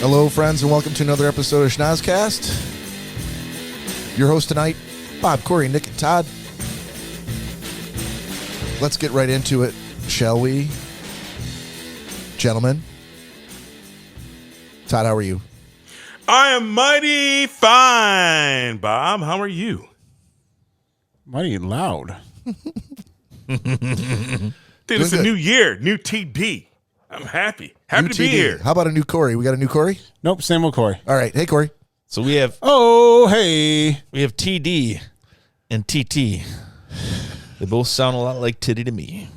Hello, friends, and welcome to another episode of Schnozzcast. Your host tonight, Bob, Cory, Nick, and Todd. Let's get right into it, shall we? Gentlemen. Todd, how are you? I am mighty fine, Bob. How are you? Mighty loud. Dude, it's a new year, new TD. I'm happy. Happy to be here. How about a new Cory? We got a new Cory? Nope, same old Cory. All right. Hey, Cory. So we have We have TD and TT. They both sound a lot like titty to me.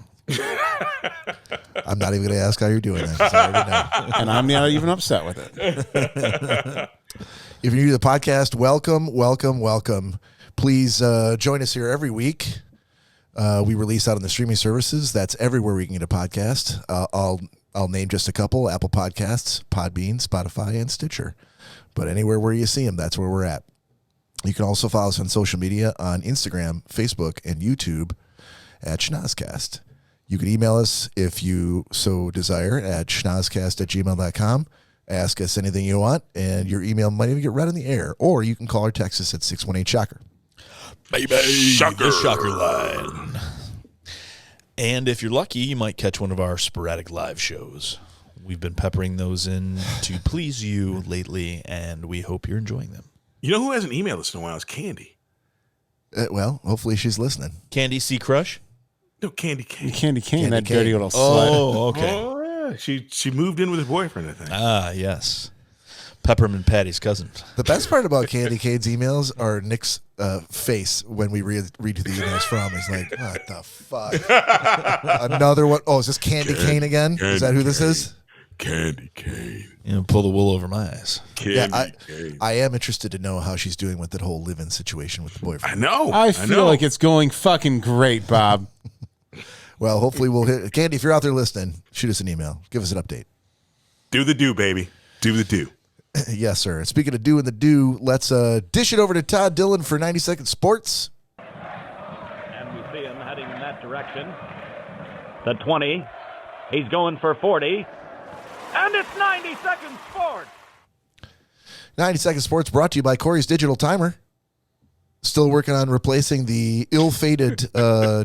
I'm not even going to ask how you're doing that, 'cause I already know. And I'm not even upset with it. If you're new to the podcast, welcome. Please join us here every week. We release out on the streaming services. That's everywhere we can get a podcast. I'll name just a couple: Apple Podcasts, Podbean, Spotify, and Stitcher. But anywhere where you see them, that's where we're at. You can also follow us on social media on Instagram, Facebook, and YouTube at Schnozzcast. You can email us if you so desire at schnozzcast@gmail.com. Ask us anything you want, and your email might even get read on the air. Or you can call or text us at 618-SHOCKER. Baby, Shocker. the shocker line. And if you're lucky, you might catch one of our sporadic live shows. We've been peppering those in to please you lately, and we hope you're enjoying them. You know who hasn't emailed us in a while? It's Candy. Well, hopefully she's listening. Candy C Crush? No, Candy Cane. Candy cane, that cane. dirty little slut. Oh, okay. Oh, yeah. She moved in with her boyfriend, I think. Ah, yes. Peppermint Patty's cousin. The best part about Candy Cane's emails are Nick's face when we read the emails from. He's like, what the fuck? Another one. Oh, is this Candy Cane again? Is that who this is? Candy Cane. You know, pull the wool over my eyes. Candy Cane. I am interested to know how she's doing with that whole live-in situation with the boyfriend. I know. I feel like it's going fucking great, Bob. Well, hopefully we'll hit. Candy, if you're out there listening, shoot us an email. Give us an update. Do the do, baby. Do the do. Yes, sir. And speaking of doing the do, let's dish it over to Todd Dillon for 90 Second Sports. And we see him heading in that direction. The 20. He's going for 40. And it's 90 Second Sports. 90 Second Sports brought to you by Cory's Digital Timer. Still working on replacing the ill-fated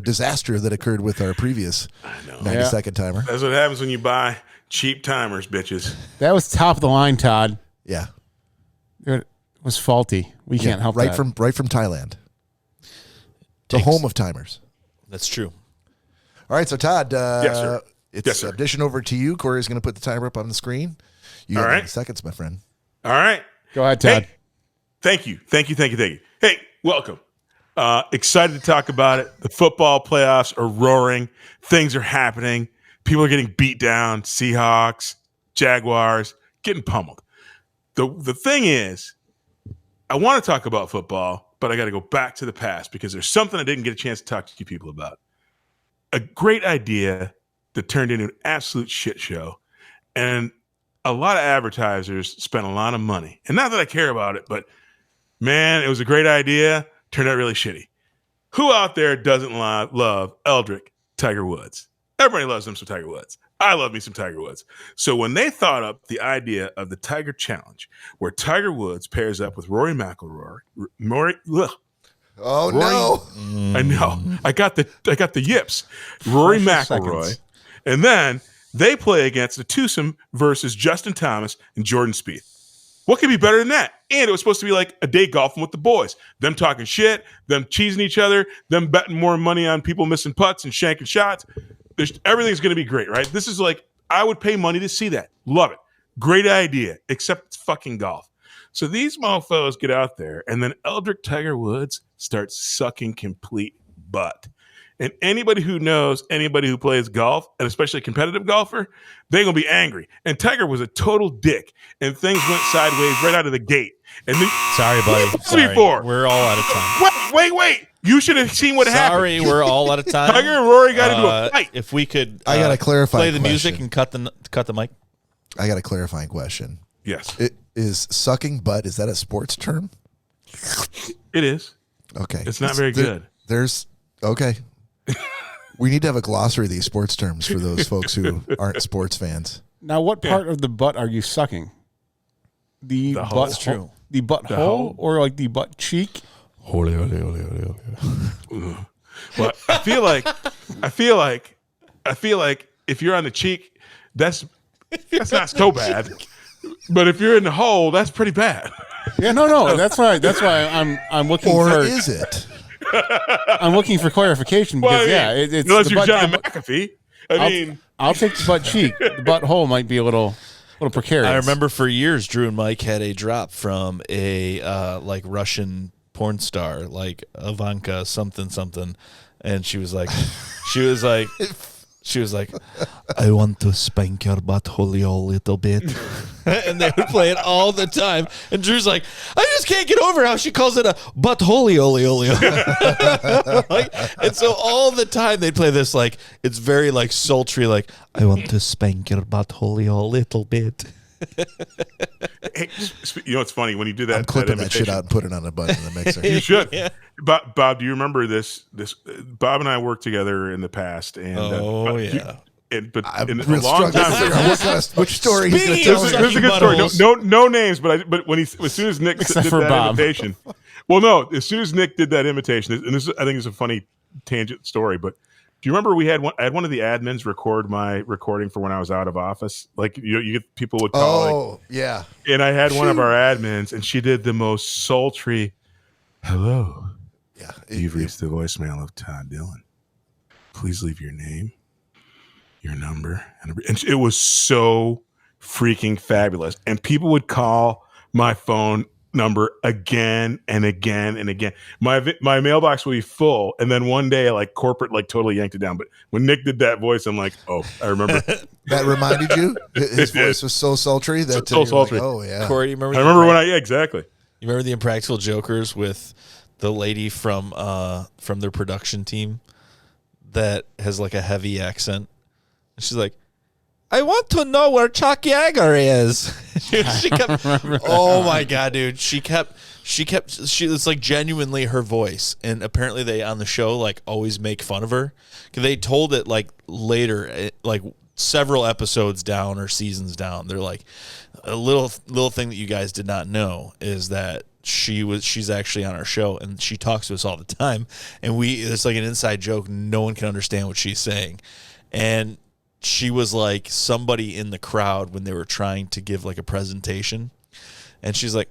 disaster that occurred with our previous 90-second timer. That's what happens when you buy cheap timers, bitches. That was top of the line, Todd. Yeah. It was faulty. We can't help that. Right from Thailand. The home of timers. That's true. All right, so Todd, Yes, sir. it's Yes, sir. addition over to you. Cory's going to put the timer up on the screen. You got All right. 90 seconds, my friend. All right. Go ahead, Todd. Hey, thank you. Hey, welcome. Excited to talk about it. The football playoffs are roaring. Things are happening. People are getting beat down. Seahawks, Jaguars, getting pummeled. The thing is, I want to talk about football, but I got to go back to the past because there's something I didn't get a chance to talk to you people about. A great idea that turned into an absolute shit show. And a lot of advertisers spent a lot of money. And not that I care about it, but man, it was a great idea. Turned out really shitty. Who out there doesn't love Eldrick Tiger Woods? Everybody loves him some Tiger Woods. I love me some Tiger Woods. So when they thought up the idea of the Tiger Challenge, where Tiger Woods pairs up with Rory McIlroy, Oh, Rory, no. I know. I got the yips. Rory Precious McIlroy. seconds. And then they play against the twosome versus Justin Thomas and Jordan Spieth. What could be better than that? And it was supposed to be like a day golfing with the boys. Them talking shit, them cheesing each other, them betting more money on people missing putts and shanking shots. Everything's going to be great, right? This is like, I would pay money to see that. Love it. Great idea, except it's fucking golf. So these mofos get out there, and then Eldrick Tiger Woods starts sucking complete butt. And anybody who knows anybody who plays golf, and especially a competitive golfer, they're going to be angry. And Tiger was a total dick, and things went sideways right out of the gate. And Sorry, buddy. Sorry. Before. We're all out of time. Wait. You should have seen what happened. Sorry, we're all out of time. Tiger and Rory got into a fight. If we could I got a clarifying play the music question. and cut the mic. I got a clarifying question. Yes, Is sucking butt, is that a sports term? it is. Okay. It's not very good. Okay. We need to have a glossary of these sports terms for those folks who aren't sports fans. Now, what part of the butt are you sucking? the The butt hole. That's true. The butthole hole. or like the butt cheek. Holy, holy, holy, holy, holy. But I feel like if you're on the cheek, that's not so bad. But if you're in the hole, that's pretty bad. Yeah, no. That's why I'm looking Or for. is it? I'm looking for clarification because it's unless the you're butt- John McAfee. I'll take the butt cheek. The butthole might be a little precarious. I remember for years, Drew and Mike had a drop from a like Russian porn star, like Ivanka something, and she was like, I want to spank your butthole a little bit, and they would play it all the time. And Drew's like, I just can't get over how she calls it a butthole. Like, and so all the time they'd play this, like it's very like sultry, like I want to spank your butthole a little bit. Hey, you know what's funny when you do that? I'm clipping that shit imitation, out and putting it on a button in the mixer. You should. Yeah. Bob, do you remember this? Bob and I worked together in the past, and but I'm in a real long struggling to figure out time. which story he's going to Speaking tell of us. This is a good story. No names, but as soon as Nick Except did for that Bob. imitation. Well, no, as soon as Nick did that imitation, and I think it's a funny tangent story, but do you remember I had one of the admins record my recording for when I was out of office? Like you get people would call. Oh, yeah. And I had one of our admins, and she did the most sultry, hello. Yeah. You've reached the voicemail of Todd Dillon. Please leave your name, your number. And it was so freaking fabulous. And people would call my phone number again and again and again. My mailbox would be full. And then one day, like corporate, like totally yanked it down. But when Nick did that voice, I'm like, oh, I remember. That reminded you? His It did. voice was so sultry that So you're sultry. Like, oh, yeah. Corey, you remember? I remember when exactly. You remember the Impractical Jokers with the lady from their production team that has like a heavy accent? And she's like, I want to know where Chuck Yeager is. she kept, oh my God, dude. It's like genuinely her voice. And apparently they on the show like always make fun of her. 'Cause they told it like later, like several episodes down or seasons down. They're like, a little thing that you guys did not know is that she's actually on our show and she talks to us all the time. And it's like an inside joke. No one can understand what she's saying. And she was like somebody in the crowd when they were trying to give like a presentation. And she's like,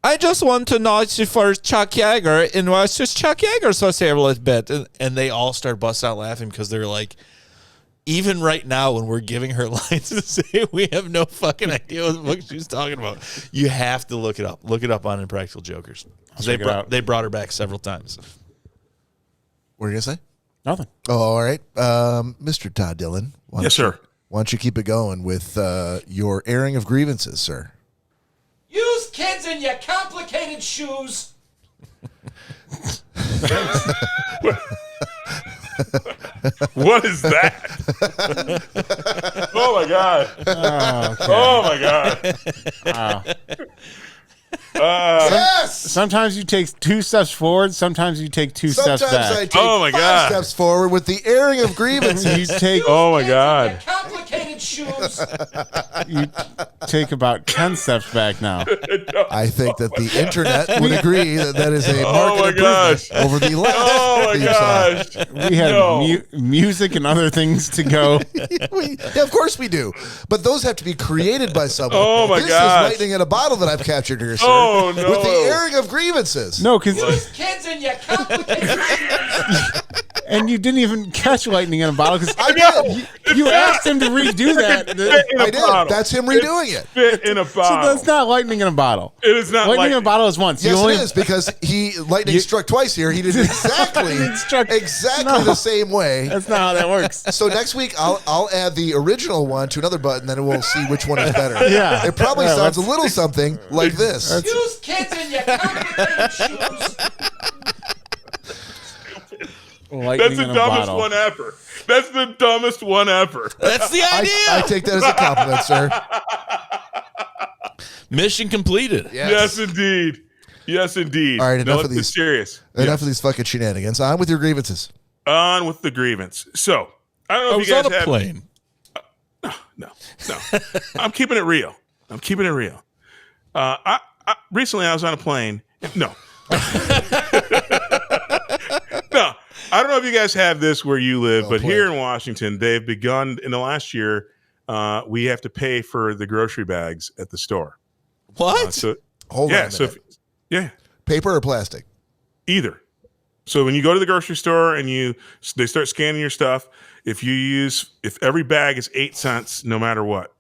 I just want to know for Chuck Yeager. And was just Chuck Yeager so say a little bit. And they all start busting out laughing because they're like, even right now when we're giving her lines to say, we have no fucking idea what the fuck she's talking about. You have to look it up. Look it up on Impractical Jokers. They brought her back several times. What are you going to say? Nothing. Oh, all right. Mr. Todd Dillon. Yes, sir. Why don't you keep it going with your airing of grievances, sir? Use kids in your complicated shoes. What is that? Oh my God. Oh my God. Yes! Sometimes you take 2 steps forward. Sometimes you take 2 steps Sometimes I back. take Oh, my 5 God. steps forward with the airing of grievances. You take Oh my Kids God. in your complicated shoes. you take about 10 steps back now. I think that the internet would agree that is a Oh marked my improvement gosh. over the last Oh my theme song. gosh. We have No. music and other things to go. Yeah, of course we do. But those have to be created by someone. Oh, my this gosh. is lightning in a bottle that I've captured here, sir. Oh, no. With the airing of grievances. No, because Use kids in your complicated shoes. and you didn't even catch lightning in a bottle because I did. you asked him to redo that. Fit in a I did. bottle. That's him redoing it. Fit in a So bottle. that's not lightning in a bottle. It is not Lightning in a bottle is once. Yes, you only, it is because lightning struck twice here. He did exactly No. the same way. That's not how that works. So next week I'll add the original one to another button, then we'll see which one is better. Yeah. It probably Yeah, sounds a let's- little something like this. Use kids in your complicated shoes. Lightning That's the in a dumbest bottle. one ever. That's the dumbest one ever. That's the idea. I take that as a compliment, sir. Mission completed. Yes, indeed. Yes, indeed. All right, Now enough let's of get these. serious. Enough of these fucking shenanigans. On with your grievances. On with the grievance. So, I don't know I if was you guys on a had. plane. No. I'm keeping it real. Recently I was on a plane. No. No. I don't know if you guys have this where you live, but here in Washington, they've begun in the last year. We have to pay for the grocery bags at the store. What? Hold on a minute. Yeah. Paper or plastic? Either. So when you go to the grocery store and they start scanning your stuff, if every bag is 8 cents, no matter what,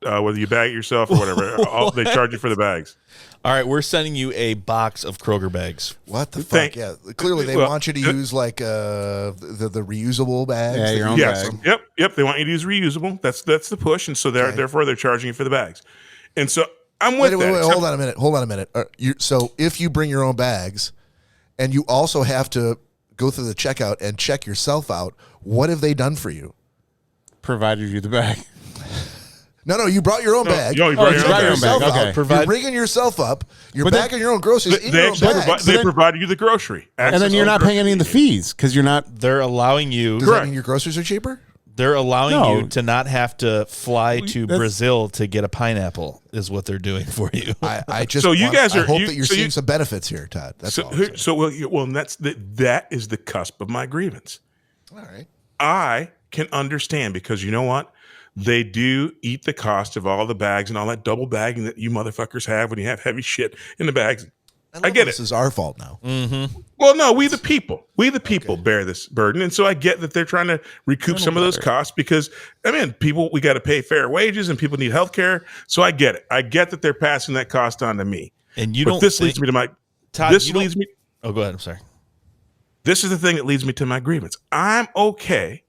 whether you bag it yourself or whatever, they charge you for the bags. All right, we're sending you a box of Kroger bags. What the fuck? Yeah, clearly they want you to use like the reusable bags. Yeah, your own bag. Yep. They want you to use reusable. That's the push, and so therefore they're charging you for the bags. And so I'm with that. Wait, hold on a minute. So if you bring your own bags, and you also have to go through the checkout and check yourself out, what have they done for you? Provided you the bag. No, you brought your own bag. You brought your own bag. Okay. You're rigging yourself up. You're bagging your own groceries in your own bags. They provided you the grocery. And then you're not paying any of the fees because you're not. They're allowing you. Does that mean your groceries are cheaper? They're allowing you to not have to fly to Brazil to get a pineapple. Is what they're doing for you. I just so you guys are. I hope that you're seeing some benefits here, Todd. That's all. And that is the cusp of my grievance. All right. I can understand because you know what? They do eat the cost of all the bags and all that double bagging that you motherfuckers have when you have heavy shit in the bags. I get it. This is our fault now. Mm-hmm. Well, no, we the people bear this burden. And so I get that they're trying to recoup some of those costs because, we got to pay fair wages and people need health care. So I get it. I get that they're passing that cost on to me. And leads me to my, Todd, oh, go ahead. I'm sorry. This is the thing that leads me to my grievance. I'm okay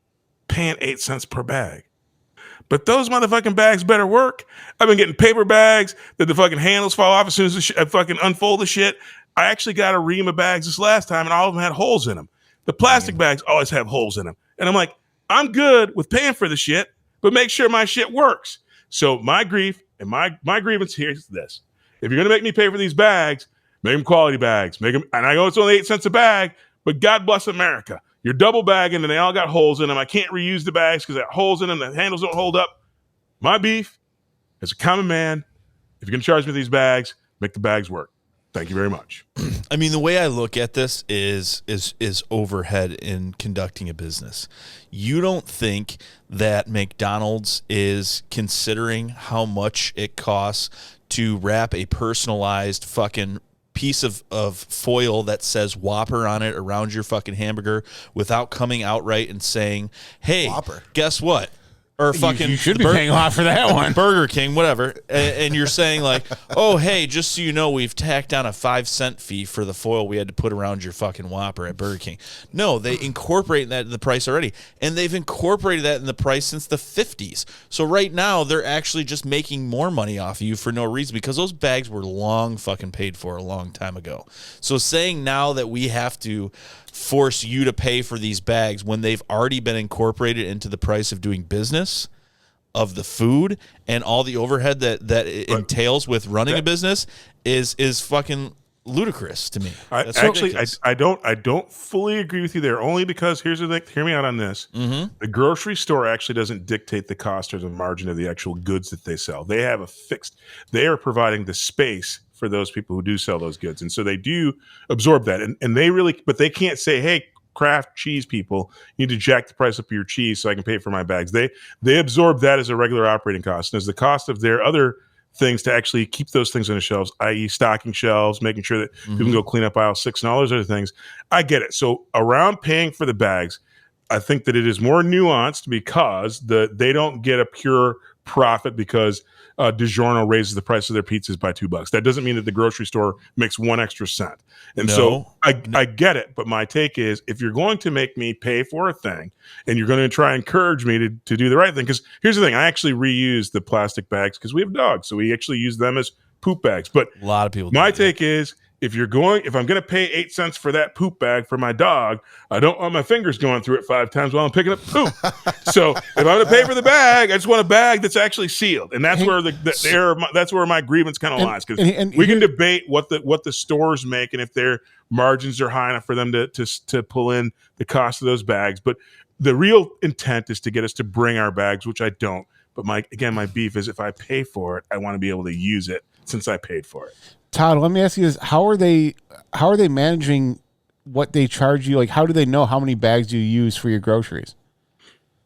paying 8 cents per bag. But those motherfucking bags better work. I've been getting paper bags that the fucking handles fall off as soon as I fucking unfold the shit. I actually got a ream of bags this last time, and all of them had holes in them. The plastic bags always have holes in them. And I'm like, I'm good with paying for the shit, but make sure my shit works. So my grief and my grievance here is this. If you're going to make me pay for these bags, make them quality bags. And I know it's only 8 cents a bag, but God bless America. You're double bagging and they all got holes in them. I can't reuse the bags because they got holes in them. The handles don't hold up. My beef, as a common man, if you're going to charge me these bags, make the bags work. Thank you very much. I mean, the way I look at this is overhead in conducting a business. You don't think that McDonald's is considering how much it costs to wrap a personalized fucking piece of foil that says Whopper on it around your fucking hamburger without coming outright and saying, hey, Whopper. Guess what? Or fucking you should be paying a lot for that one. Burger King, whatever. And you're saying like, oh, hey, just so you know, we've tacked on a 5-cent fee for the foil we had to put around your fucking Whopper at Burger King. No, they incorporate that in the price already. And they've incorporated that in the price since the 50s. So right now, they're actually just making more money off of you for no reason because those bags were long fucking paid for a long time ago. So saying now that we have to force you to pay for these bags when they've already been incorporated into the price of doing business, of the food and all the overhead that it entails with running a business is fucking ludicrous to me. I don't fully agree with you there, only because here's the thing. Hear me out on this. Mm-hmm. The grocery store actually doesn't dictate the cost or the margin of the actual goods that they sell. They have they are providing the space for those people who do sell those goods. And so they do absorb that. And but they can't say, hey, Kraft cheese people, you need to jack the price up of your cheese so I can pay for my bags. They absorb that as a regular operating cost. And as the cost of their other things to actually keep those things on the shelves, i.e. stocking shelves, making sure that you can go clean up aisle 6 and all those other things, I get it. So around paying for the bags, I think that it is more nuanced because they don't get a pure profit because DiGiorno raises the price of their pizzas by $2. That doesn't mean that the grocery store makes 1 extra cent. And so I get it. But my take is if you're going to make me pay for a thing and you're going to try and encourage me to do the right thing, because here's the thing, I actually reuse the plastic bags because we have dogs. So we actually use them as poop bags. But a lot of people my take is if I'm going to pay 8 cents for that poop bag for my dog, I don't want my fingers going through it 5 times while I'm picking up poop. So if I'm going to pay for the bag, I just want a bag that's actually sealed, and that's where that's where my grievance kind of lies. Because we can debate what the stores make and if their margins are high enough for them to pull in the cost of those bags. But the real intent is to get us to bring our bags, which I don't. But my beef is if I pay for it, I want to be able to use it since I paid for it. Todd, let me ask you this: how are they managing what they charge you? Like, how do they know how many bags you use for your groceries?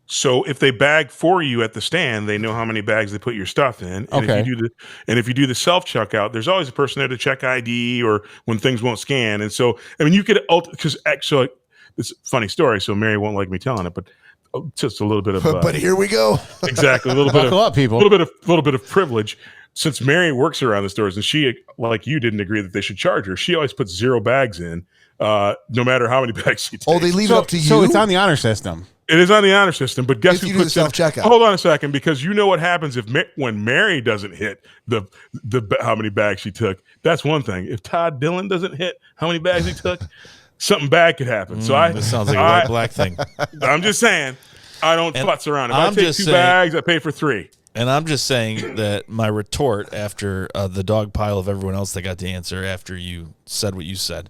So if they bag for you at the stand, they know how many bags they put your stuff in. And Okay. if you do the self checkout, there's always a person there to check ID or when things won't scan. And so, I mean, you could because actually, it's a funny story. So Mary won't like me telling it, but just a little bit of. But here we go. Exactly, a little bit Buckle of up, people. A little bit of privilege. Since Mary works around the stores, and she, like you, didn't agree that they should charge her. She always puts 0 bags in, no matter how many bags she takes. Oh, they leave it up to you. So it's on the honor system. It is on the honor system, but guess If you who do the puts in? self-checkout. Hold on a second, because you know what happens when Mary doesn't hit the how many bags she took. That's one thing. If Todd Dillon doesn't hit how many bags he took, something bad could happen. So This sounds like a white black thing. I'm just saying, I don't futz around. If I I'm take just 2 saying- bags, I pay for 3. And I'm just saying that my retort after the dog pile of everyone else that got to answer after you said what you said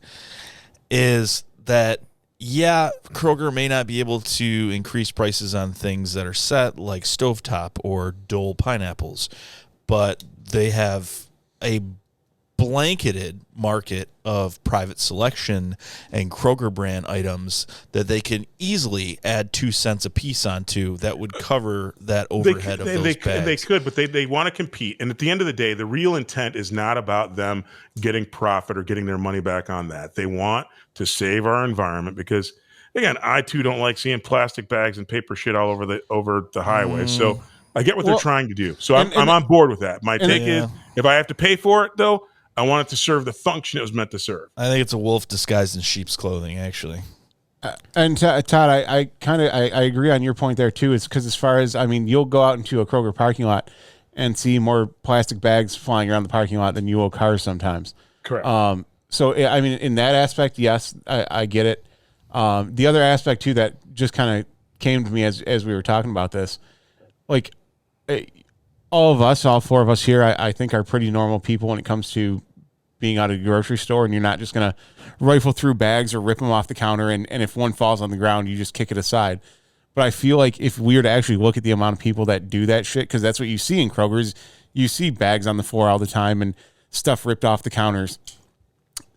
is that, yeah, Kroger may not be able to increase prices on things that are set like stovetop or Dole pineapples, but they have a blanketed market of private selection and Kroger brand items that they can easily add 2 cents a piece onto that would cover that overhead of those bags. They could, but they want to compete. And at the end of the day, the real intent is not about them getting profit or getting their money back on that. They want to save our environment because, again, I too don't like seeing plastic bags and paper shit all over the highway. So I get what they're trying to do. So I'm on board with that. My take is if I have to pay for it, though, I want it to serve the function it was meant to serve. I think it's a wolf disguised in sheep's clothing, actually. And Todd, I agree on your point there too. It's because as far as, I mean, you'll go out into a Kroger parking lot and see more plastic bags flying around the parking lot than you will cars sometimes. Correct. So I mean, in that aspect, yes, I get it. The other aspect too that just kind of came to me as we were talking about this, like all of us, all 4 of us here, I think are pretty normal people when it comes to being out of a grocery store, and you're not just going to rifle through bags or rip them off the counter, and if one falls on the ground, you just kick it aside. But I feel like if we were to actually look at the amount of people that do that shit, because that's what you see in Kroger's, you see bags on the floor all the time and stuff ripped off the counters.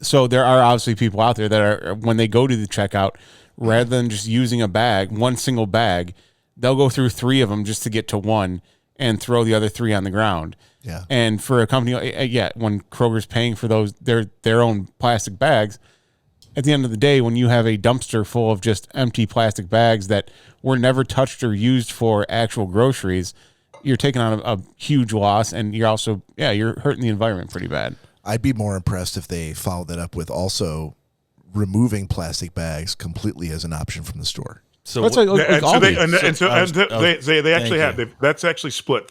So there are obviously people out there that are, when they go to the checkout, rather than just using a bag, one single bag, they'll go through 3 of them just to get to one and throw the other 3 on the ground. Yeah. And for a company, when Kroger's paying for those their own plastic bags, at the end of the day, when you have a dumpster full of just empty plastic bags that were never touched or used for actual groceries, you're taking on a huge loss, and you're also you're hurting the environment pretty bad. I'd be more impressed if they followed that up with also removing plastic bags completely as an option from the store. So That's what- like And so they I was- they actually thank have that's actually split.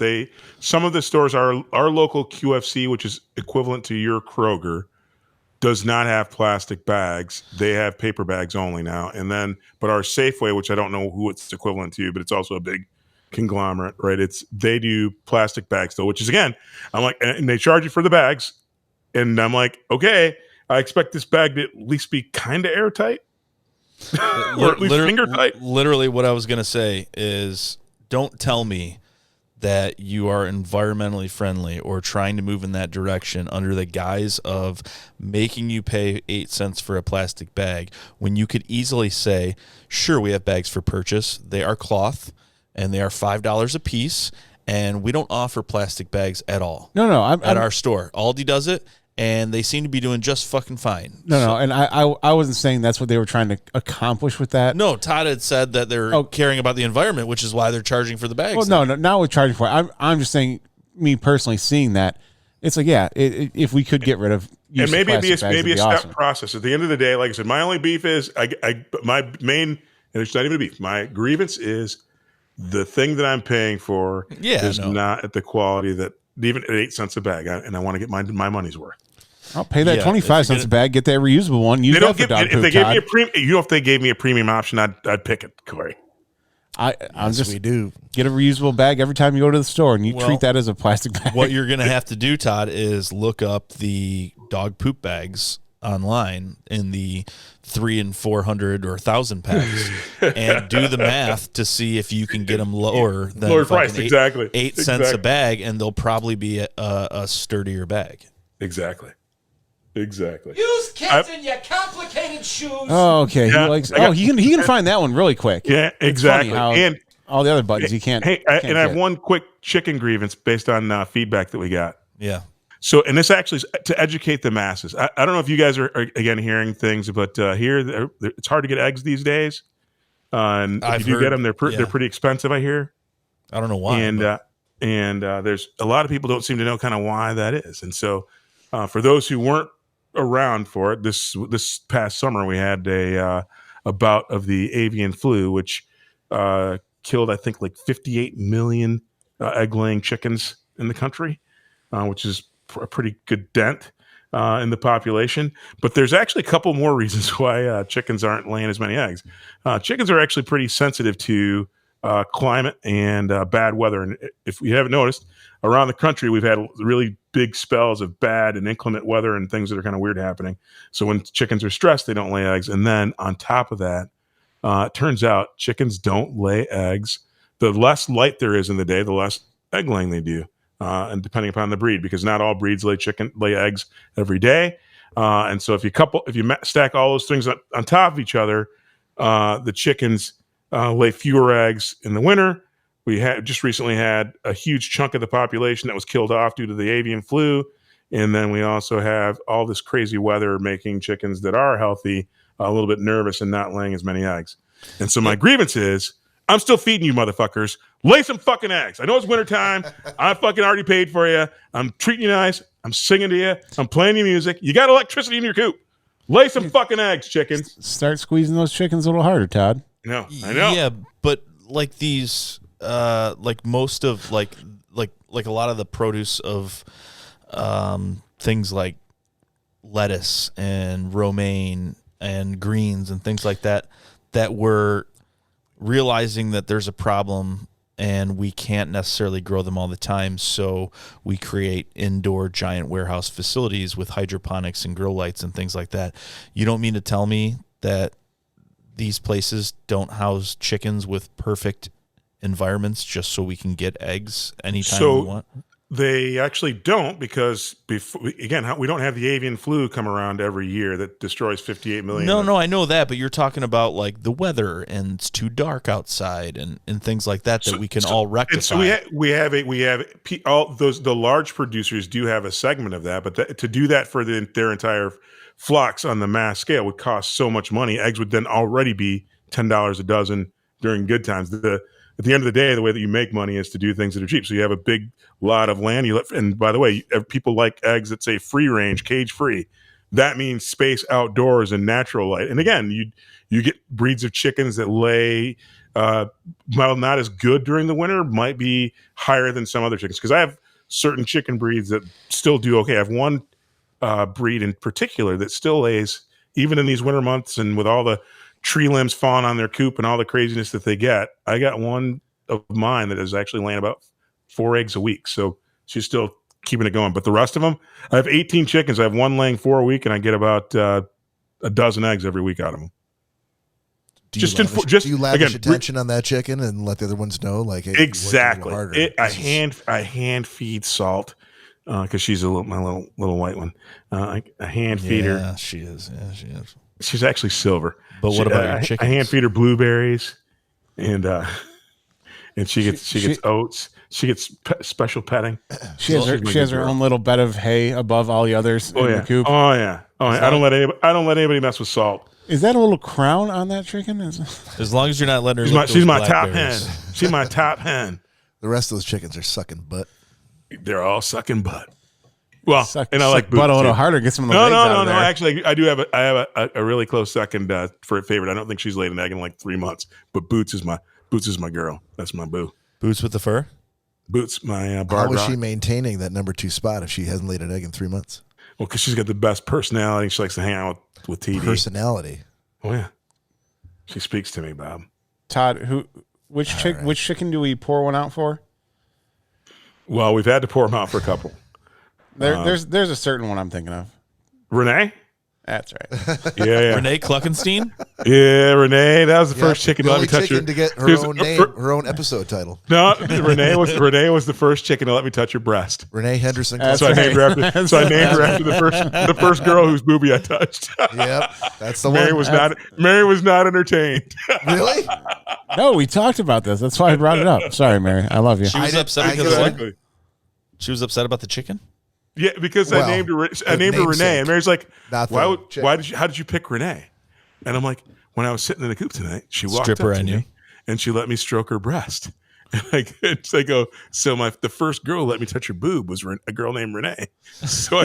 Some of the stores our local QFC, which is equivalent to your Kroger, does not have plastic bags. They have paper bags only now. And then, but our Safeway, which I don't know who it's equivalent to, but it's also a big conglomerate, right? They do plastic bags though, which is, again, I'm like, and they charge you for the bags, and I'm like, okay, I expect this bag to at least be kind of airtight. Or at least finger tight. Literally, what I was going to say is, don't tell me that you are environmentally friendly or trying to move in that direction under the guise of making you pay 8 cents for a plastic bag when you could easily say, sure, we have bags for purchase. They are cloth and they are $5 a piece, and we don't offer plastic bags at all. No, at our store. Aldi does it, and they seem to be doing just fucking fine. No, and I wasn't saying that's what they were trying to accomplish with that. No, Todd had said that they're caring about the environment, which is why they're charging for the bags. Well, no, not with charging for it. I'm just saying, me personally seeing that, it's like, if we could get rid of And maybe it'd be a step awesome. process. At the end of the day, like I said, my only beef is my main, and it's not even a beef. My grievance is the thing that I'm paying for is not at the quality that, even at 8 cents a bag, and I want to get my money's worth. I'll pay that 25 cents a bag. Get that reusable one. Use They that don't for give, dog if poop, they gave Todd. me a premium. If they gave me a premium option, I'd pick it, Cory. I'm just we do. get a reusable bag every time you go to the store, and you treat that as a plastic bag. What you're going to have to do, Todd, is look up the dog poop bags online in the 300 and 400 or 1,000 packs and do the math to see if you can get them lower than Lower price, eight, exactly. 8 cents a bag, and they'll probably be a sturdier bag. Exactly. Use kids in your complicated shoes. Oh, okay. Yeah, He likes. Oh, he can find that one really quick. Yeah, exactly. And all the other buttons he can't. Hey, can't and I have get. one quick chicken grievance based on feedback that we got. Yeah. So, and this actually is to educate the masses. I don't know if you guys are again hearing things, but here it's hard to get eggs these days. And if you do get them, they're pretty expensive, I hear. I don't know why. And there's a lot of people don't seem to know kind of why that is. And so, for those who weren't around for it, this past summer we had a bout of the avian flu, which killed, I think, like 58 million egg-laying chickens in the country, which is a pretty good dent in the population. But there's actually a couple more reasons why chickens aren't laying as many eggs. Chickens are actually pretty sensitive to climate and bad weather. And if you haven't noticed, around the country, we've had really big spells of bad and inclement weather and things that are kind of weird happening. So when chickens are stressed, they don't lay eggs. And then on top of that, it turns out chickens don't lay eggs. The less light there is in the day, the less egg laying they do. And depending upon the breed, because not all breeds lay eggs every day. And so if you stack all those things on top of each other, the chickens lay fewer eggs in the winter. We just recently had a huge chunk of the population that was killed off due to the avian flu. And then we also have all this crazy weather making chickens that are healthy a little bit nervous and not laying as many eggs. And so my grievance is, I'm still feeding you motherfuckers. Lay some fucking eggs. I know it's wintertime. I fucking already paid for you. I'm treating you nice. I'm singing to you. I'm playing your music. You got electricity in your coop. Lay some fucking eggs, chickens. Start squeezing those chickens a little harder, Todd. No, I know. Yeah, but like these, like most of like a lot of the produce of things like lettuce and romaine and greens and things like that we're realizing that there's a problem and we can't necessarily grow them all the time, so we create indoor giant warehouse facilities with hydroponics and grow lights and things like that. You don't mean to tell me that these places don't house chickens with perfect environments just so we can get eggs anytime we want? They actually don't, because we don't have the avian flu come around every year that destroys 58 million. No, I know that, but you're talking about like the weather and it's too dark outside and things like that we can all rectify. So the large producers do have a segment of that, but to do that for their entire flocks on the mass scale would cost so much money. Eggs would then already be $10 a dozen during good times. At the end of the day, the way that you make money is to do things that are cheap. So you have a big lot of land. And by the way, people like eggs that say free range, cage free. That means space outdoors and natural light. And again, you get breeds of chickens that lay, while not as good during the winter, might be higher than some other chickens. Because I have certain chicken breeds that still do okay. I have one breed in particular that still lays, even in these winter months and with all the tree limbs falling on their coop and all the craziness that they get. I got one of mine that is actually laying about 4 eggs a week. So she's still keeping it going. But the rest of them, I have 18 chickens. I have one laying 4 a week, and I get about a dozen eggs every week out of them. Do you lavish attention on that chicken and let the other ones know? Like, hey, exactly. I hand feed Salt because she's my little white one. I hand feed her. Yeah, she is. She's actually silver. But what about your chickens? I hand feed her blueberries, and she gets oats. She gets special petting. She has her own little bed of hay above all the others in the coop. Oh yeah. I don't let anybody mess with Salt. Is that a little crown on that chicken? As long as you're not letting her. She's my top hen. She's my top hen. The rest of those chickens are sucking butt. They're all sucking butt. Well, and I like butt a little harder. Get some of the legs out of there. Actually, I have a really close second for a favorite. I don't think she's laid an egg in like 3 months, but Boots is my girl. That's my boo. Boots with the fur. Boots, my How is she maintaining that number 2 spot if she hasn't laid an egg in 3 months? Well, because she's got the best personality. She likes to hang out with TD. Personality. Oh yeah, she speaks to me, Bob. Todd, which chicken do we pour one out for? Well, we've had to pour them out for a couple. There's a certain one I'm thinking of. Renee? That's right. Yeah. Renee Cluckenstein. Yeah, Renee. That was the first chicken to let me touch her. chicken to get her own name, her own episode title. No, Renee was the first chicken to let me touch her breast. Renee Henderson. That's So I named her right. after. So I named her after the first girl whose boobie I touched. Yep, that's the Mary one. Mary was not entertained. Really? No, we talked about this. That's why I brought it up. Sorry, Mary. I love you. She was upset I because get of it. what? She was upset about the chicken. Yeah, because I named her Renee, namesake. and Mary's like, Not the how did you pick Renee? And I'm like, when I was sitting in the coop tonight, she walked Stripper, up I to knew. me and she let me stroke her breast. And I go, so the first girl who let me touch her boob was a girl named Renee. So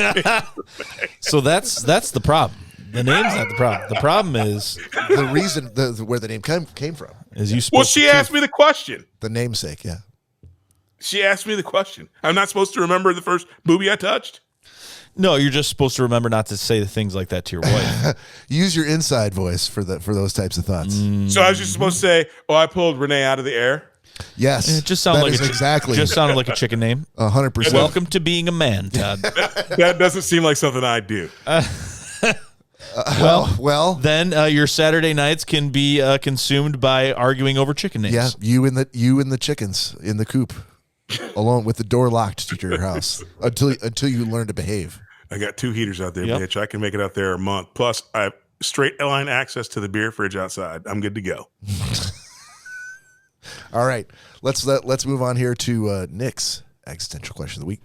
So that's the problem. The name's not the problem. The problem is The reason where the name came from. you. well, she asked me the question. The namesake, yeah. She asked me the question. I'm not supposed to remember the first boobie I touched? No, you're just supposed to remember not to say the things like that to your wife. Use your inside voice for those types of thoughts. So I was just supposed to say, I pulled Renee out of the air. Yes, It just sounded that like is exactly. Just sounded like a chicken name. 100%. Welcome to being a man, Todd. That doesn't seem like something I do. well, Then your Saturday nights can be consumed by arguing over chicken names. yeah, you and the chickens in the coop, alone with the door locked to your house until you learn to behave. I got 2 heaters out there, Yep. bitch. I can make it out there a month. Plus, I have straight line access to the beer fridge outside. I'm good to go. All right, let's move on here to Nick's existential question of the week.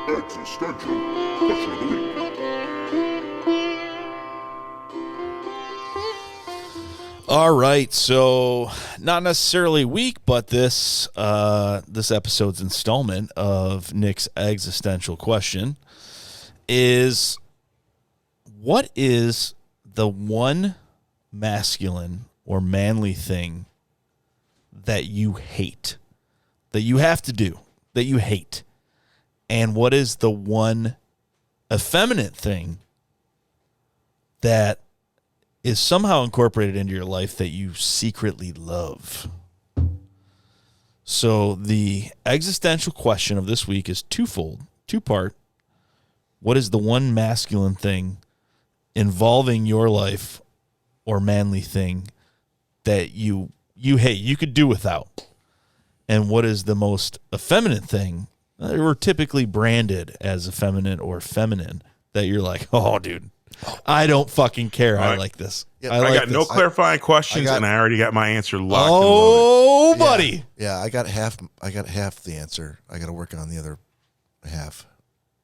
Existential question of the week. All right, so not necessarily week, but this episode's installment of Nick's existential question is: what is the one masculine or manly thing that you hate, that you have to do, that you hate? And what is the one effeminate thing that is somehow incorporated into your life that you secretly love? So the existential question of this week is twofold, two-part. What is the one masculine thing involving your life or manly thing that you hate, you could do without? And what is the most effeminate thing, or typically branded as effeminate or feminine, that you're like, oh, dude, I don't fucking care. I like this. Yeah, I got no clarifying questions, and I already got my answer locked. Oh, buddy. Yeah, I got half the answer. I got to work on the other half.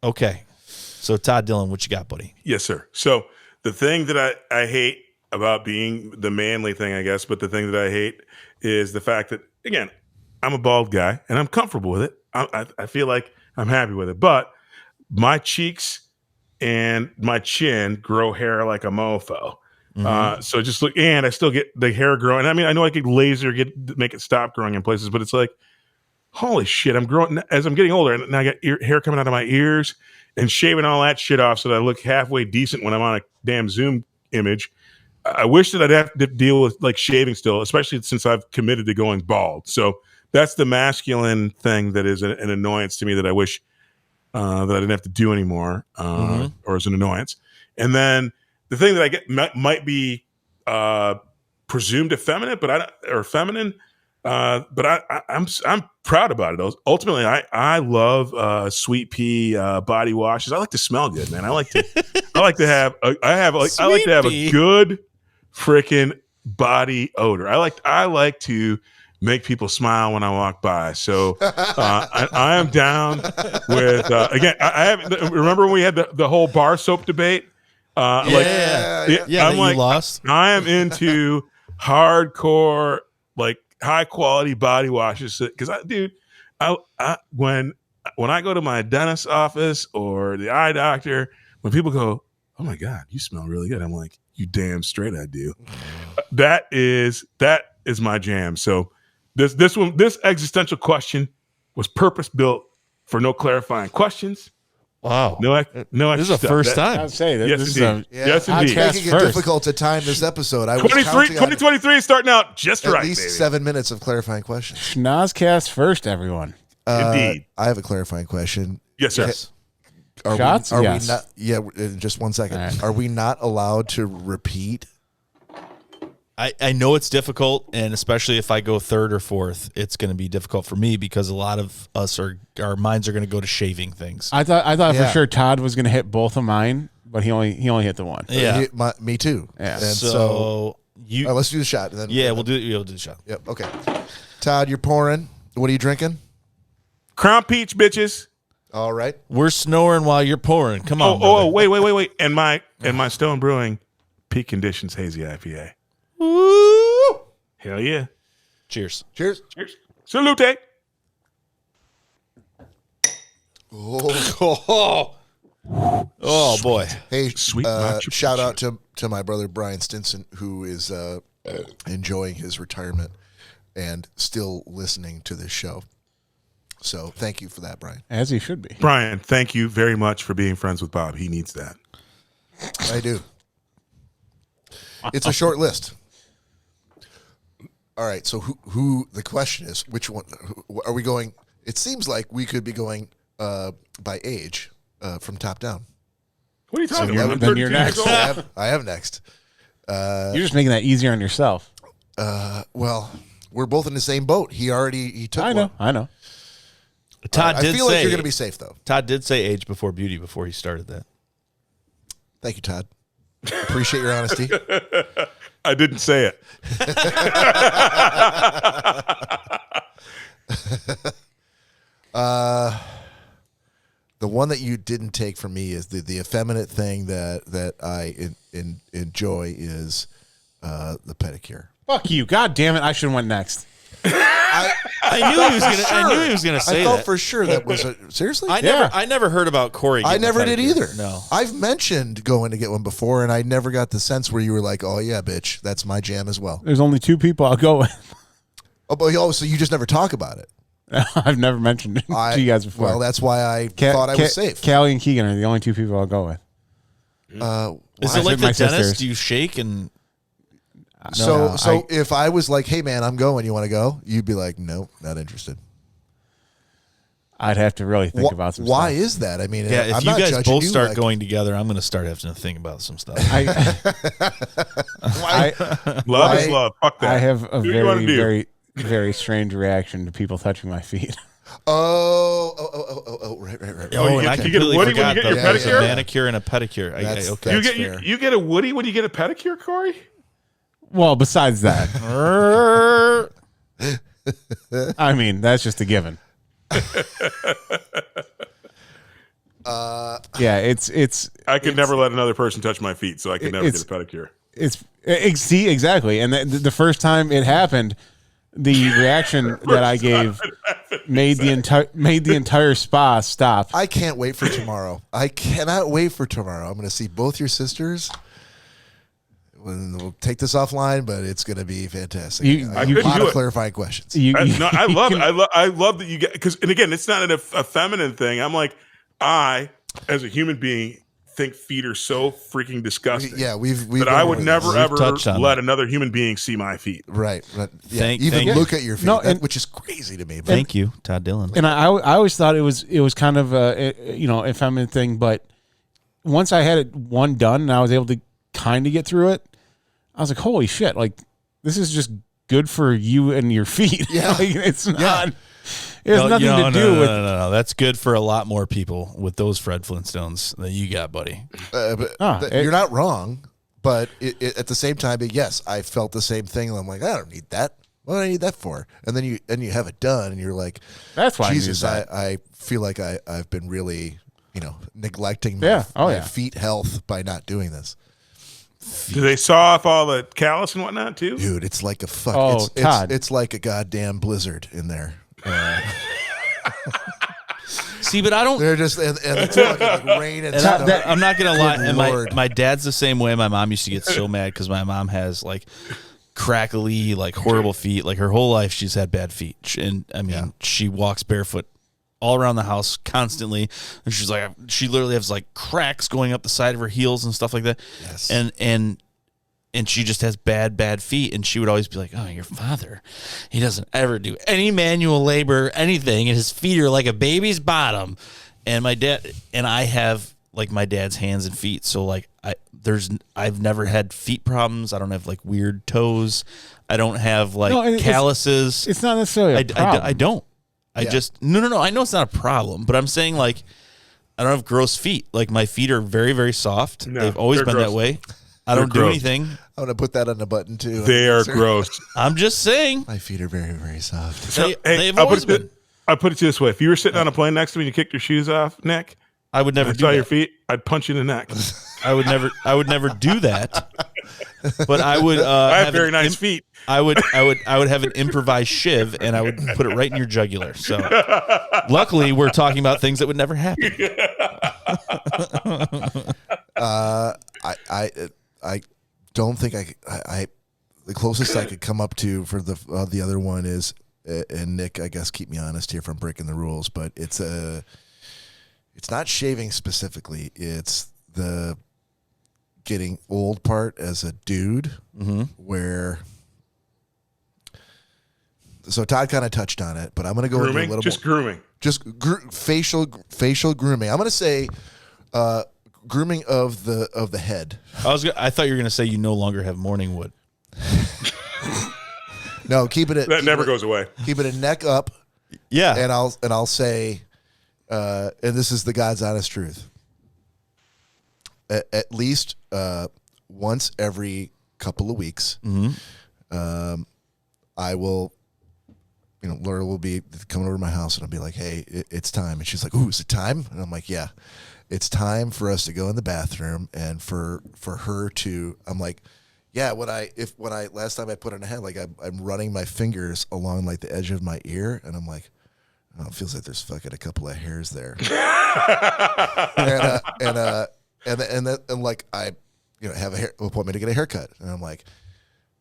Okay. So, Todd Dillon, what you got, buddy? Yes, sir. So the thing that I hate about being the manly thing, I guess, but the thing that I hate is the fact that, again, I'm a bald guy, and I'm comfortable with it. I feel like I'm happy with it. But my cheeks and my chin grow hair like a mofo. So just look, and I still get the hair growing. I mean, I know I could make it stop growing in places, but it's like, holy shit, I'm growing as I'm getting older, and I got hair coming out of my ears, and shaving all that shit off so that I look halfway decent when I'm on a damn Zoom image. I wish that I'd have to deal with like shaving still, especially since I've committed to going bald. So that's the masculine thing that is an annoyance to me that I wish that I didn't have to do anymore, or as an annoyance. And then the thing that I get might be presumed effeminate, feminine, but I'm proud about it. Ultimately, I love sweet pea body washes. I like to smell good, man. I like to have a good freaking body odor. I like to make people smile when I walk by. So I am down with again. I haven't remember when we had the whole bar soap debate. I'm like, lost. I am into hardcore, like high quality body washes because when I go to my dentist's office or the eye doctor, when people go, "Oh my God, you smell really good," I'm like, "You damn straight I do." That is my jam. So this existential question was purpose built for no clarifying questions. Wow. No. This is the first time. I'd say that Yes, this indeed. Yes, indeed. Making it first. difficult to time this episode. I was 2023 is starting out just at right, least baby. 7 minutes of clarifying questions. Schnozzcast first, everyone. Indeed. I have a clarifying question. Yes, sir. Are Shots? We, are Yes. we not? Yeah, in just 1 second. All right. Are we not allowed to repeat? I know it's difficult, and especially if I go third or fourth, it's going to be difficult for me because a lot of us our minds are going to go to shaving things. I thought Yeah. for sure Todd was going to hit both of mine, but he only hit the one. Yeah. Me too. Yeah. And So you, let's do the shot. And then, yeah, we'll do the shot. Yep. Okay. Todd, you're pouring. What are you drinking? Crown Peach, bitches. All right. We're snoring while you're pouring. Come on. Oh, wait. And my Stone Brewing Peak Conditions Hazy IPA. Woo! Hell yeah. Cheers. Cheers. Cheers. Salute. Oh boy. Hey, Sweet Machu shout Picchu. out to my brother Brian Stinson, who is enjoying his retirement and still listening to this show. So thank you for that, Brian. As he should be. Brian, thank you very much for being friends with Bob. He needs that. I do. It's a short list. All right. So who the question is, which one are we going? It seems like we could be going by age from top down. What are you talking you're- about? I'm then you're 32 years next. old. I have next. You're just making that easier on yourself. Well, we're both in the same boat. He took I know. one. I know. Todd I did feel say like you're going to be safe, though. Todd did say age before beauty before he started that. Thank you, Todd. Appreciate your honesty. I didn't say it. The one that you didn't take from me is the effeminate thing that I enjoy is the pedicure. Fuck you. God damn it. I should have went next. I knew he was gonna say I thought that. for sure that was seriously. I never heard about Cory. I getting a never did pedicure. either. No. I've mentioned going to get one before, and I never got the sense where you were like, "Oh yeah, bitch, that's my jam as well." There's only two people I'll go with. So you just never talk about it. I've never mentioned it to you guys before. Well, that's why I thought I was safe. Callie and Keegan are the only two people I'll go with. Is Why? it like My the dentist? sisters. Do you shake and So I- if I was like, "Hey man, I'm going. You want to go?" You'd be like, "Nope, not interested." I'd have to really think about some Why stuff. is that? I mean, yeah? I'm If you not guys judging both you, start like- going together, I'm going to start having to think about some stuff. Love is love. Fuck that. I have a Do what you wanna very, do. very, very strange reaction to people touching my feet. Right. Oh, and I you get a completely woody when you forgot get your that there's pedicure? a manicure and a pedicure. That's- Okay. fair. You get a Woody when you get a pedicure, Cory? Well, besides that, I mean, that's just a given. Yeah, it's I could never let another person touch my feet, so I could never get it's- a pedicure. see exactly. And the first time it happened, the reaction that I gave made the entire spa stop. I can't wait for tomorrow. I cannot wait for tomorrow. I'm going to see both your sisters. We'll take this offline, but it's going to be fantastic. You- I you- have a lot do of it. clarifying questions. You- No, I you love can- it. I love that you get because, and again, it's not a feminine thing. I'm like, I, as a human being, think feet are so freaking disgusting. Yeah, we've That I would over never this. ever touched on let that. another human being see my feet. Right. Yeah, Thank even you. look at your feet, No, and- which is crazy to me. But Thank you, Todd Dillon. And I always thought it was kind of a feminine thing, but once I had it one done and I was able to kind of get through it, I was like, holy shit! Like this is just good for you and your feet. Yeah. Like, it's not. It has nothing to do with. No. That's good for a lot more people with those Fred Flintstones that you got, buddy. you're not wrong. But at the same time, yes, I felt the same thing. And I'm like, I don't need that. What do I need that for? And then you have it done, and you're like, That's why Jesus, I need that. I feel like I've been really, neglecting my, Yeah. Oh, my yeah. feet health by not doing this. Do they saw off all the callus and whatnot too? Dude, it's like a fuck. Oh, it's, Todd. it's like a goddamn blizzard in there. See, but I don't. They're just and it's fucking like rain and And stuff. I'm not gonna lie. Good And Lord. my dad's the same way. My mom used to get so mad because my mom has like crackly, like horrible feet. Like her whole life, she's had bad feet, she walks barefoot all around the house constantly, and she's like, she literally has like cracks going up the side of her heels and stuff like that. Yes. And and she just has bad feet, and she would always be like, "Oh, your father, he doesn't ever do any manual labor, anything, and his feet are like a baby's bottom." And my dad and I have like my dad's hands and feet, so like I've never had feet problems. I don't have like weird toes. I don't have like calluses. It's not necessarily a problem. I don't. I just no. I know it's not a problem, but I'm saying like I don't have gross feet. Like my feet are very, very soft. No, they've always been gross. that way. I don't do anything. I'm gonna put that on the button too. They are gross. I'm just saying. My feet are very, very soft. They've always been. I'll put it to you this way: if you were sitting on a plane next to me and you kicked your shoes off, Nick, I would never I do saw that. your feet, I'd punch you in the neck. I would never do that. But I would. I have very nice feet. I would have an improvised shiv, and I would put it right in your jugular. So, luckily, we're talking about things that would never happen. I don't think I the closest I could come up to for the other one is, and Nick, I guess keep me honest here if I'm breaking the rules, but it's not shaving specifically. It's the getting old part as a dude, where. So Todd kind of touched on it, but I'm going to go into a little just more. grooming. Just facial grooming. I'm going to say grooming of the head. I thought you were going to say you no longer have morning wood. No, keep it at That never goes away. Keep it a neck up. Yeah, And I'll say, and this is the God's honest truth. At least once every couple of weeks, I will. Laura will be coming over to my house, and I'll be like, "Hey, it's time." And she's like, "Ooh, is it time?" And I'm like, "Yeah, it's time for us to go in the bathroom and for her to." I'm like, "Yeah." When I last time I put on a head, like I'm running my fingers along like the edge of my ear, and I'm like, "Oh, it feels like there's fucking a couple of hairs there." and like I, have a hair appointment to get a haircut, and I'm like,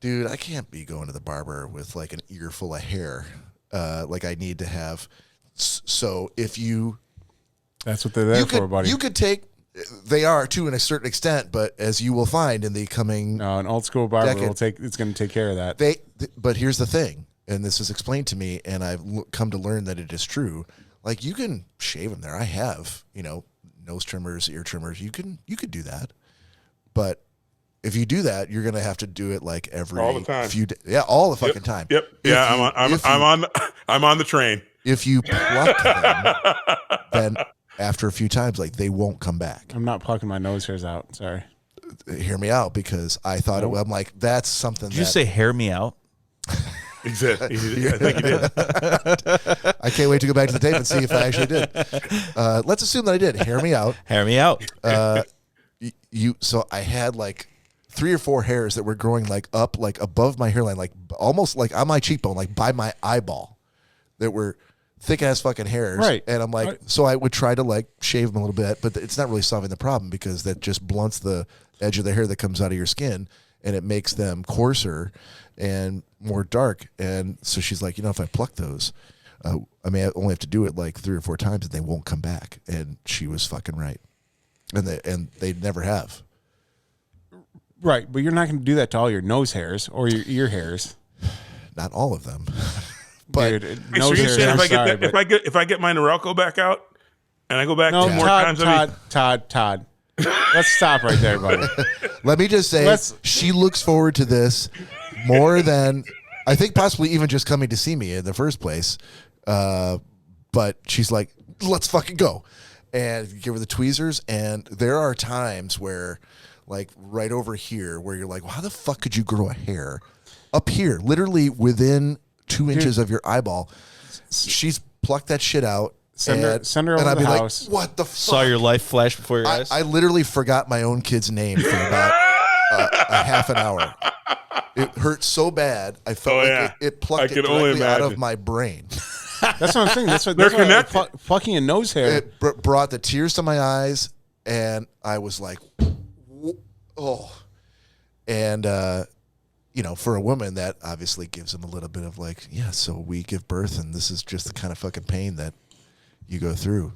"Dude, I can't be going to the barber with like an ear full of hair." Like I need to have. So if you, That's what they're there for, buddy. You could take. They are to a certain extent, but as you will find in the coming, No, an old school barber decade, it's going to take care of that. But here's the thing, and this is explained to me, and I've come to learn that it is true. Like you can shave them there. I have, nose trimmers, ear trimmers. You could do that, but if you do that, you're gonna have to do it like every All the time. few days. Yeah, all the fucking time. Yep. I'm on the train. If you pluck them, then after a few times, like they won't come back. I'm not plucking my nose hairs out. Sorry. Hear me out, because I thought I'm like, that's something. Did you say "hair me out"? Exactly. I think you did. I can't wait to go back to the tape and see if I actually did. Let's assume that I did. Hear me out. Hair me out. So I had like 3 or 4 hairs that were growing like up, like above my hairline, like almost like on my cheekbone, like by my eyeball, that were thick ass fucking hairs. Right. And I'm like, so I would try to like shave them a little bit, but it's not really solving the problem, because that just blunts the edge of the hair that comes out of your skin, and it makes them coarser and more dark. And so she's like, if I pluck those, I only have to do it like 3 or 4 times and they won't come back. And she was fucking right. And they never have. Right, but you're not going to do that to all your nose hairs or your ear hairs. Not all of them. But Dude, Hey, nose so you're hairs. saying I'm sorry, if I get my Norelco back out and I go back no, 2 more times, Todd. Let's stop right there, buddy. let me just say, she looks forward to this more than I think possibly even just coming to see me in the first place. But she's like, let's fucking go. And give her the tweezers. And there are times where, like right over here, where you're like, well, how the fuck could you grow a hair up here, literally within 2 inches of your eyeball? She's plucked that shit out. Send her over I'd to be the house. like, what the fuck? Saw your life flash before your eyes. I literally forgot my own kid's name for about a half an hour. It hurt so bad. I felt it plucked it directly out of my brain. That's what I'm saying. That's They're connected. Plucking a nose hair. It brought the tears to my eyes, and I was like, oh. And, for a woman, that obviously gives them a little bit of like, yeah, so we give birth, and this is just the kind of fucking pain that you go through.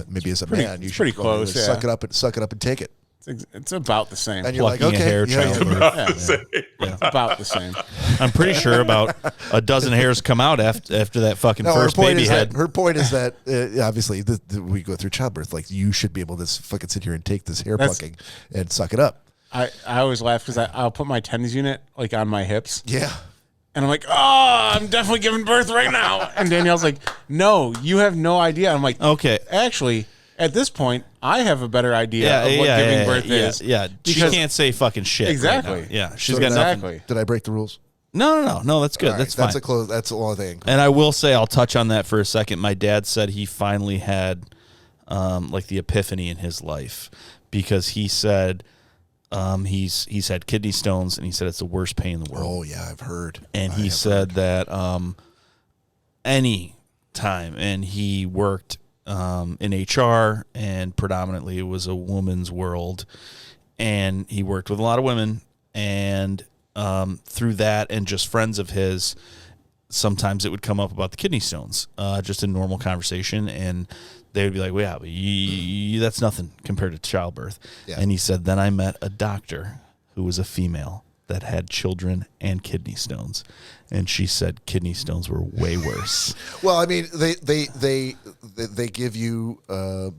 Maybe as a man, you should pretty close. suck it up and take it. It's about the same. And you're like, Plucking a okay, hair childbirth. It's about the same. I'm pretty sure about a dozen hairs come out after that fucking first baby head. Her point is that obviously we go through childbirth. Like you should be able to fucking sit here and take this hair plucking and suck it up. I always laugh because I'll put my tennis unit like on my hips. Yeah. And I'm like, oh, I'm definitely giving birth right now. And Danielle's like, no, you have no idea. I'm like, Okay. Actually, at this point, I have a better idea of what giving birth is. Yeah, she can't say fucking shit. Exactly. Right now. Yeah, she's So got exactly. nothing. Did I break the rules? No, that's good. All right, That's fine. That's the only thing. And I will say, I'll touch on that for a second. My dad said he finally had like the epiphany in his life because he said he's had kidney stones and he said it's the worst pain in the world. Oh yeah, I've heard. And he said that any time, and he worked in HR, and predominantly it was a woman's world, and he worked with a lot of women, and through that and just friends of his, sometimes it would come up about the kidney stones, just in normal conversation, and they would be like, well, yeah, but that's nothing compared to childbirth. Yeah. And he said, then I met a doctor who was a female that had children and kidney stones, and she said kidney stones were way worse. Well, I mean, they give you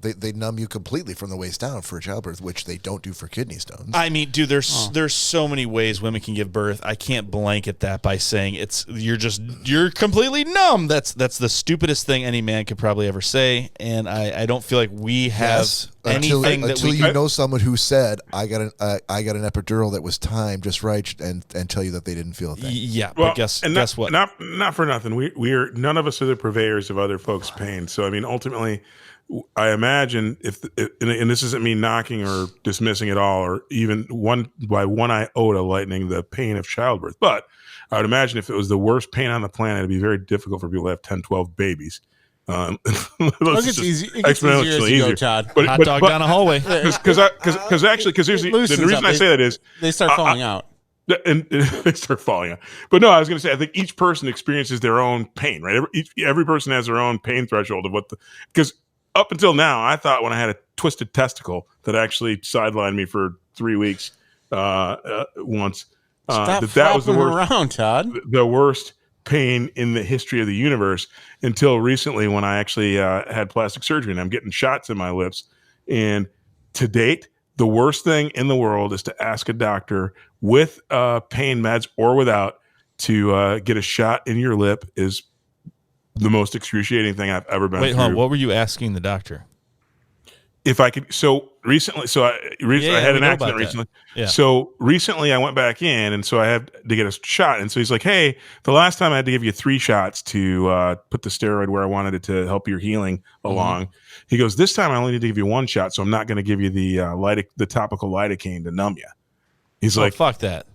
they numb you completely from the waist down for childbirth, which they don't do for kidney stones. I mean, dude, there's so many ways women can give birth. I can't blanket that by saying you're completely numb. That's the stupidest thing any man could probably ever say, and I don't feel like we have anything until you know someone who said I got an epidural that was timed just right and tell you that they didn't feel a thing. Yeah, Well, but guess what? Not for nothing. We're none of us are the purveyors of other folks' pain. So I mean, ultimately, I imagine and this isn't me knocking or dismissing at all, or even one iota lightening the pain of childbirth. But I would imagine if it was the worst pain on the planet, it'd be very difficult for people to have 10, 12 babies. It gets easier as you go, Todd. But, Hot dog down a hallway. Because here's the reason I say that is they start falling out. and they start falling out. But no, I was going to say I think each person experiences their own pain, right? Every person has their own pain threshold of because up until now, I thought when I had a twisted testicle that actually sidelined me for 3 weeks once, Stop that was the worst. Around, Todd. The worst pain in the history of the universe until recently when I actually had plastic surgery and I'm getting shots in my lips. And to date, the worst thing in the world is to ask a doctor with pain meds or without to get a shot in your lip is the most excruciating thing I've ever been through. Hold on. What were you asking the doctor? If I could, so recently, I had an accident recently. Yeah. So recently I went back in, and so I had to get a shot. And so he's like, hey, the last time I had to give you 3 shots to put the steroid where I wanted it to help your healing along. He goes, this time I only need to give you 1 shot, so I'm not going to give you the topical lidocaine to numb you. He's like, fuck that.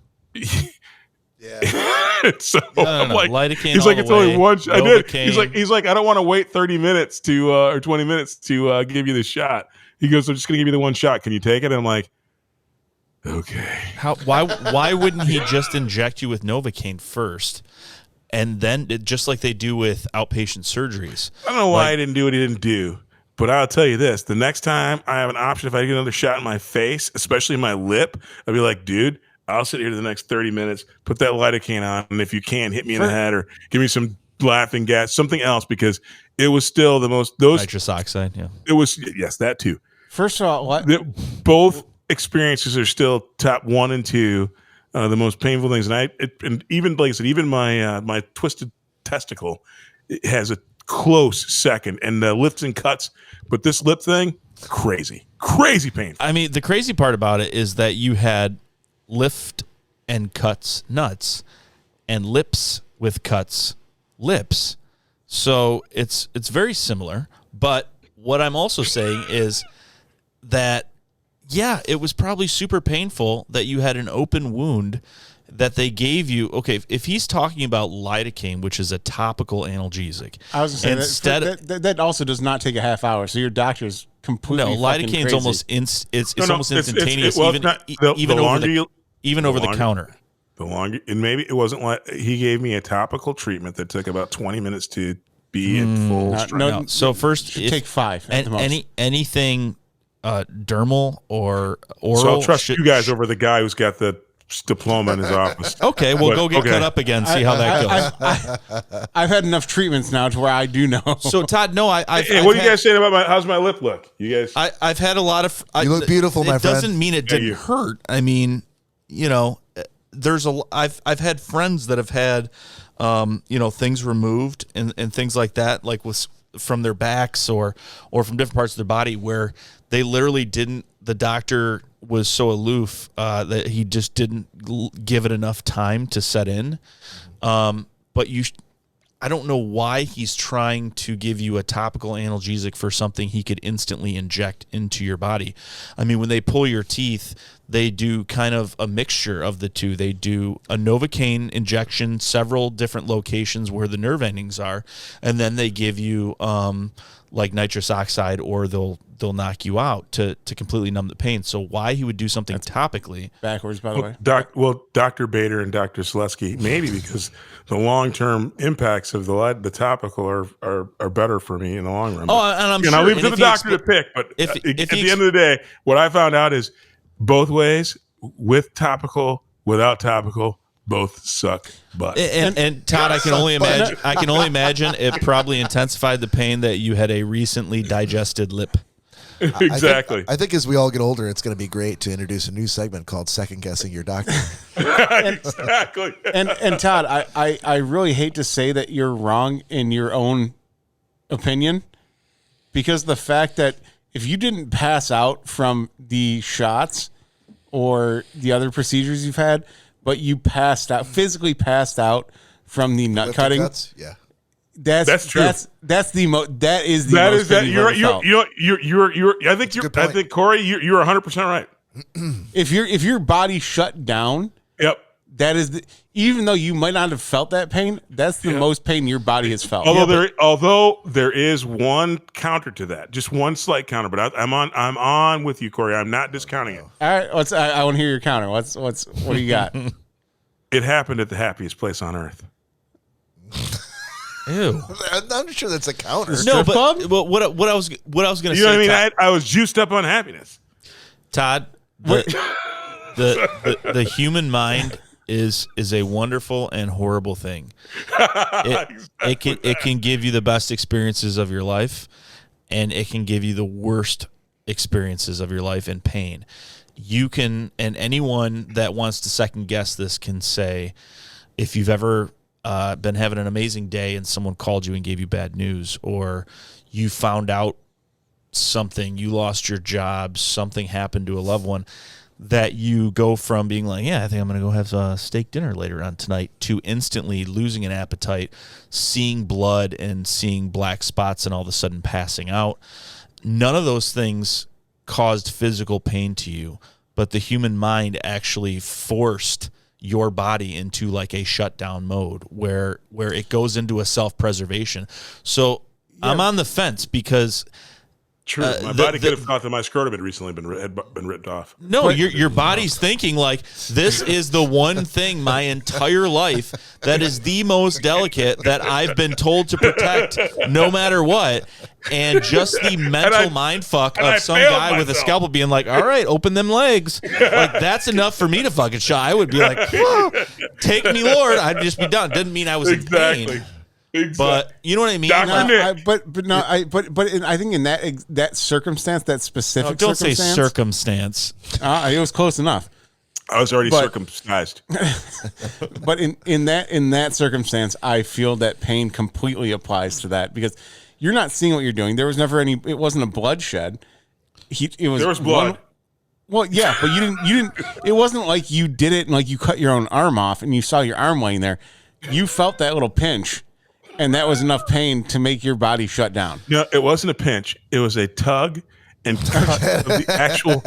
Yeah. So No, I'm like, lidocaine. he's like, it's only 1 shot. I did. Novocaine. He's like, I don't want to wait 30 minutes or 20 minutes to give you the shot. He goes, I'm just going to give you the 1 shot. Can you take it? And I'm like, okay. Why wouldn't he just inject you with Novocaine first, and then just like they do with outpatient surgeries? I don't know why he didn't do what he didn't do, but I'll tell you this: the next time I have an option, if I get another shot in my face, especially my lip, I'll be like, dude, I'll sit here the next 30 minutes, put that lidocaine on, and if you can, hit me in the head or give me some laughing gas, something else, because it was still those Nitrous oxide. Yeah. It was, yes, that too. First of all, Both experiences are still top 1 and 2, the most painful things. And even like I said, even my twisted testicle has a close second, and lifts and cuts. But this lip thing, crazy painful. I mean, the crazy part about it is that you had lift and cuts nuts, and lips with cuts lips. So it's very similar. But what I'm also saying is that, yeah, it was probably super painful that you had an open wound that they gave you. Okay, if he's talking about lidocaine, which is a topical analgesic, I was going to say that also does not take a half hour. So your doctor's completely lidocaine's crazy. almost almost instantaneous, even over the counter. The longer, and maybe it wasn't like he gave me a topical treatment that took about 20 minutes to be in full strength. So first, take 5 at the most. anything dermal or oral. So I'll trust you guys over the guy who's got the diploma in his office. Okay, well, go get cut up again. See how that goes. I've had enough treatments now to where I do know. So Todd, no, Hey, what are you guys saying about how's my lip look? You guys, I've had a lot of. You look beautiful, my It friend. doesn't mean it didn't hurt. I mean, I've had friends that have had, things removed and things like that, like from their backs or from different parts of their body, where they literally didn't. The doctor was so aloof that he just didn't give it enough time to set in. But I don't know why he's trying to give you a topical analgesic for something he could instantly inject into your body. I mean, when they pull your teeth, they do kind of a mixture of the two. They do a Novocaine injection, several different locations where the nerve endings are, and then they give you like nitrous oxide, or they'll knock you out to completely numb the pain. So why he would do something topically? Backwards, by the way. Dr. Bader and Dr. Selesky, maybe because the long-term impacts of the topical are better for me in the long run. Oh, and I'm sure. I'll leave it to the doctor to pick. But at the end of the day, what I found out is both ways, with topical, without topical, both suck butt. And Todd, I can only imagine it probably intensified the pain that you had a recently digested lip. Exactly. I think as we all get older, it's going to be great to introduce a new segment called Second Guessing Your Doctor. Exactly. And Todd, I really hate to say that you're wrong in your own opinion, because the fact that if you didn't pass out from the shots or the other procedures you've had, but you physically passed out from the nut cutting. Yeah. That's true. That is the most pain you've ever felt. I think Cory, you're 100% right. If your body shut down, yep. That is even though you might not have felt that pain, that's the most pain your body has felt. Although there is one counter to that, just one slight counter, but I'm on with you, Cory. I'm not discounting it. All right, I want to hear your counter. What do you got? It happened at the happiest place on earth. Ew. I'm not sure that's a counter. No, but what I was going to say. You know what I mean? Todd, I was juiced up on happiness. Todd, the human mind is a wonderful and horrible thing. It can give you the best experiences of your life, and it can give you the worst experiences of your life in pain. You can, and anyone that wants to second guess this can say, if you've ever been having an amazing day and someone called you and gave you bad news, or you found out something, you lost your job, something happened to a loved one, that you go from being like, yeah, I think I'm going to go have a steak dinner later on tonight, to instantly losing an appetite, seeing blood and seeing black spots, and all of a sudden passing out. None of those things caused physical pain to you, but the human mind actually forced your body into like a shutdown mode where it goes into a self-preservation. So I'm on the fence because true, my body could have thought that my scrotum had recently been ripped off. No, your body's thinking like, this is the one thing my entire life that is the most delicate that I've been told to protect no matter what. And just the mental mind fuck of some guy with a scalpel being like, all right, open them legs. Like, that's enough for me to fucking shot. I would be like, take me, Lord. I'd just be done. Didn't mean I was in pain. Exactly. But you know what I mean? I think in that circumstance, that specific don't circumstance. Say circumstance. It was close enough. I was already circumcised. But in that circumstance, I feel that pain completely applies to that, because you're not seeing what you're doing. There was never any. It wasn't a bloodshed. There was blood. Well, yeah, but you didn't. It wasn't like you did it and like you cut your own arm off and you saw your arm laying there. You felt that little pinch, and that was enough pain to make your body shut down. No, it wasn't a pinch. It was a tug and cut of the actual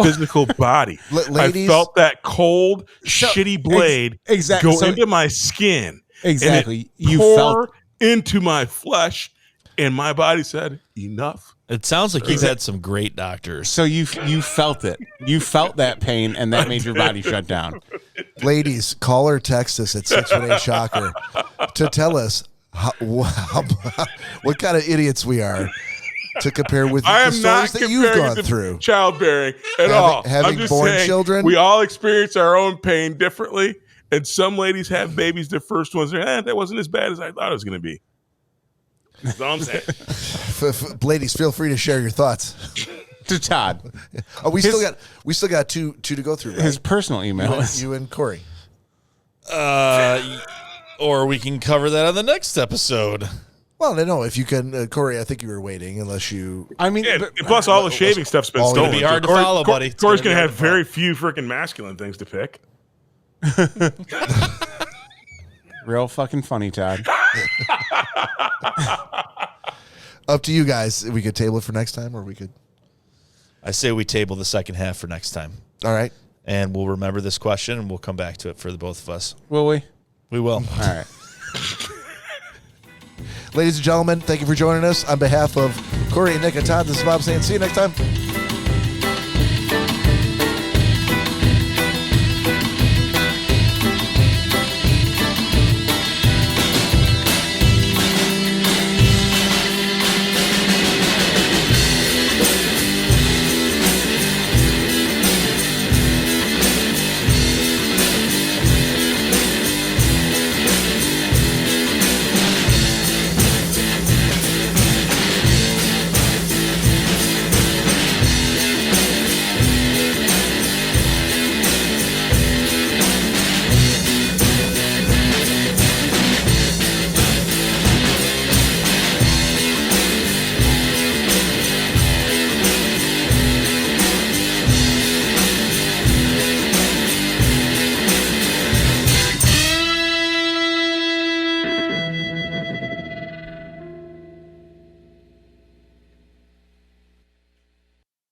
physical body. Ladies, I felt that cold, shitty blade go into my skin. Exactly. And You pour felt into my flesh, and my body said, enough. It sounds like you've had some great doctors. So you felt it. You felt that pain, and that made your body shut down. Ladies, call or text us at 618-SHOCKER to tell us what kind of idiots we are. to compare with I the am not stories that you've comparing gone it to through. childbearing at all. Having I'm just born saying children? we all experience our own pain differently, and some ladies have babies. Their first ones, that wasn't as bad as I thought it was going to be. That's all I'm saying. Ladies, feel free to share your thoughts. To Todd. Oh, we still got two to go through. Right? His personal email is You and Cory. Or we can cover that on the next episode. Well, no. If you can, Cory, I think you were waiting. Unless you, I mean, Yeah, plus all the shaving stuff's been all stolen. gonna be hard to Cory- follow, buddy. It's Cory's gonna going be to hard have to follow. very few freaking masculine things to pick. real fucking funny, Todd. up to you guys. We could table it for next time, or we could. I say we table the second half for next time. All right. And we'll remember this question, and we'll come back to it for the both of us. Will we? We will. All right. Ladies and gentlemen, thank you for joining us. On behalf of Cory and Nick and Todd, this is Bob saying see you next time.